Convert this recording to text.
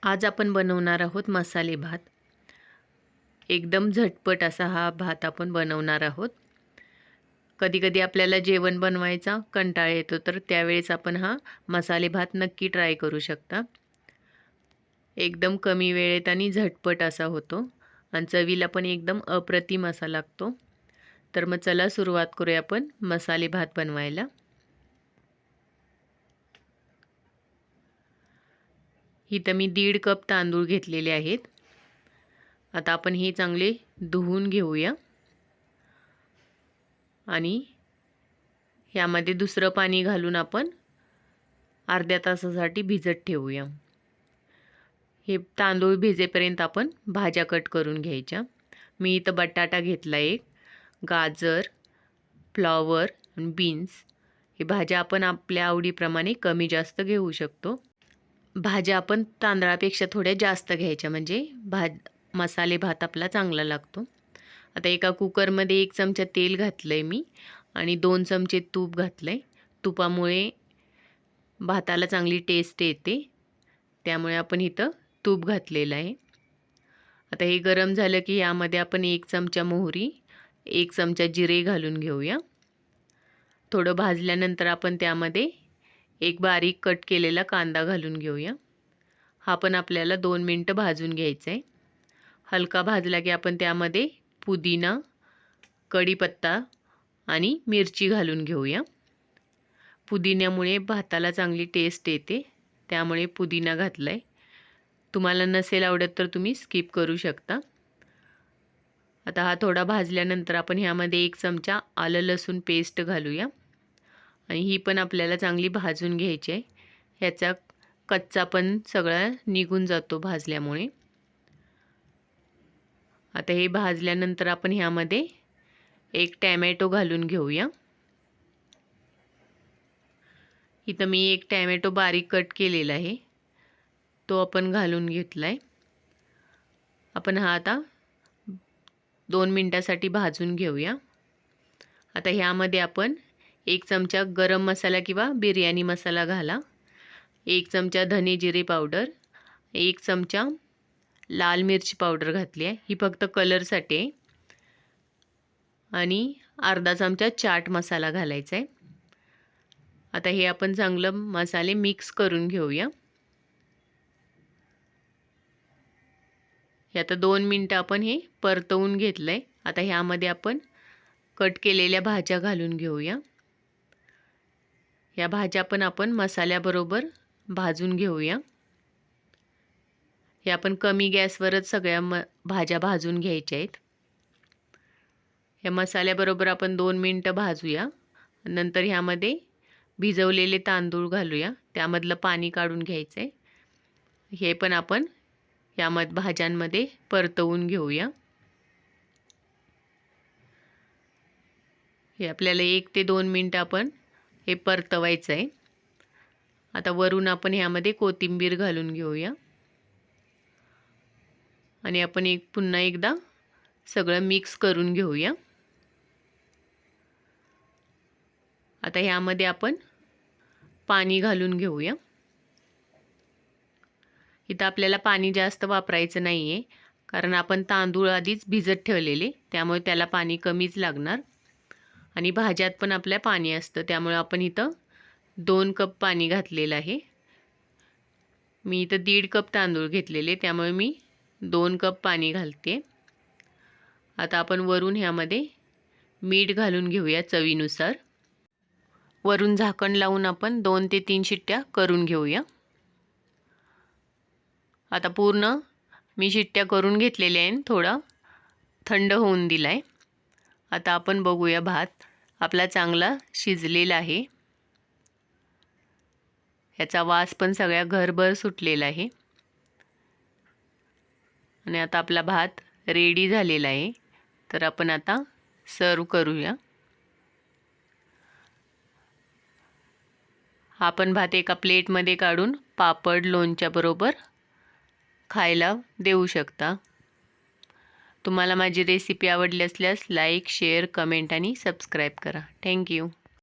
आज आपण बनवणार आहोत मसाले भात। एकदम झटपट असा हा भात आपण बनवणार आहोत। कधी-कधी आपल्याला जेवण बनवायचा कंटाळा येतो, तर त्यावेळेस आपण हा मसाले भात नक्की ट्राय करू शकता। एकदम कमी वेळेत आणि झटपट असा होतो आणि चवीला पण एकदम अप्रतिम असा लागतो। तर मग चला सुरुवात करूया आपण मसाले भात बनवायला। इथं मी 1.5 कप तांदूळ घेतलेले आहेत। आता आपण हे चांगले धुवून घेऊया आणि यामध्ये दुसरं पाणी घालून आपण अर्ध्या तासासाठी भिजत ठेवूया। हे तांदूळ भिजेपर्यंत आपण भाज्या कट करून घ्यायच्या। मी इथं बटाटा घेतला, एक गाजर, फ्लॉवर आणि बीन्स। हे भाज्या आपण आपल्या आवडीप्रमाणे कमी जास्त घेऊ शकतो। भाज्या आपण तांदळापेक्षा थोड्या जास्त घ्यायच्या, म्हणजे मसाले भात आपला चांगला लागतो। आता एका कुकरमध्ये 1 चमचा तेल घातलंय मी आणि 2 चमचे तूप घातलंय। तुपामुळे भाताला चांगली टेस्ट येते, त्यामुळे आपण इथं तूप घातलेलं आहे। आता हे गरम झालं की यामध्ये आपण 1 चमचा मोहरी, 1 चमचा जिरे घालून घेऊया। थोडं भाजल्यानंतर आपण त्यामध्ये एक बारीक कट केलेला कांदा घालून घेऊया। हा पण आपल्याला 2 मिनिटं भाजून घ्यायचा आहे। हलका भाजला की आपण त्यामध्ये पुदिना, कढीपत्ता आणि मिरची घालून घेऊया। पुदिन्यामुळे भाताला चांगली टेस्ट येते, त्यामुळे पुदिना घातलाय। तुम्हाला नसेल आवडत तर तुम्ही स्किप करू शकता। आता हा थोडा भाजल्यानंतर आपण ह्यामध्ये 1 चमचा आलं लसूण पेस्ट घालूया आणि ही पण आपल्याला चांगली भाजून घ्यायची आहे। ह्याचा कच्चा पण सगळा निघून जातो भाजल्यामुळे। आता हे भाजल्यानंतर आपण ह्यामध्ये 1 टोमॅटो घालून घेऊया। इथं मी 1 टोमॅटो बारीक कट केलेला आहे, तो आपण घालून घेतलाय। आपण हा आता 2 मिनिटासाठी भाजून घेऊया। आता ह्यामध्ये आपण 1 चमचा गरम मसाला किंवा बिर्याणी मसाला घाला, 1 चमचा धने जिरे पावडर, 1 चमचा लाल मिरची पावडर घातली आहे, ही फक्त कलरसाठी आहे, आणि अर्धा चमचा चाट मसाला घालायचा आहे। आता हे आपण चांगलं मसाले मिक्स करून घेऊया। हे आता 2 मिनिटं आपण हे परतवून घेतलंय। आता ह्यामध्ये आपण कट केलेल्या भाज्या घालून घेऊया। या भाज्या पण आपण मसाल्याबरोबर भाजून घेऊया। हे आपण कमी गॅसवरच सगळ्या भाज्या भाजून घ्यायच्या आहेत। या मसाल्याबरोबर आपण 2 मिनिटं भाजूया। नंतर ह्यामध्ये भिजवलेले तांदूळ घालूया, त्यामधलं पाणी काढून घ्यायचं आहे। हे पण आपण यामध्ये भाज्यांमध्ये परतवून घेऊया। हे आपल्याला 1 ते 2 मिनिटं आपण हे परतवायचं आहे। आता वरून आपण ह्यामध्ये कोथिंबीर घालून घेऊया आणि आपण पुन्हा एकदा सगळं मिक्स करून घेऊया। आता ह्यामध्ये आपण पाणी घालून घेऊया। इथं आपल्याला पाणी जास्त वापरायचं नाही आहे, कारण आपण तांदूळ आधीच भिजत ठेवलेले, त्यामुळे त्याला पाणी कमीच लागणार आणि भाज्यात पण आपल्या पाणी असतं, त्यामुळे आपण इथं 2 कप पाणी घातलेलं आहे। मी इथं 1.5 कप तांदूळ घेतलेले, त्यामुळे मी 2 कप पाणी घालते। आता आपण वरून ह्यामध्ये मीठ घालून घेऊया चवीनुसार। वरून झाकण लावून आपण 2 ते 3 शिट्ट्या करून घेऊया। आता पूर्ण मी शिट्ट्या करून घेतलेल्या आहेत, थोडा थंड होऊन दिलाय। आता आपण बघूया, भात आपला चांगला शिजलेला आहे। याचा वास पण सगळ्या घरभर सुटलेला आहे आणि आता आपला भात रेडी झालेला आहे। तर आपण आता सर्व करूया। हा पण भात एका प्लेटमध्ये काढून पापड लोणच्या बरोबर खायला देऊ शकता। तुम्हाला माझी रेसिपी आवडली असल्यास लाईक, शेअर, कमेंट आणि सबस्क्राईब करा। थँक्यू।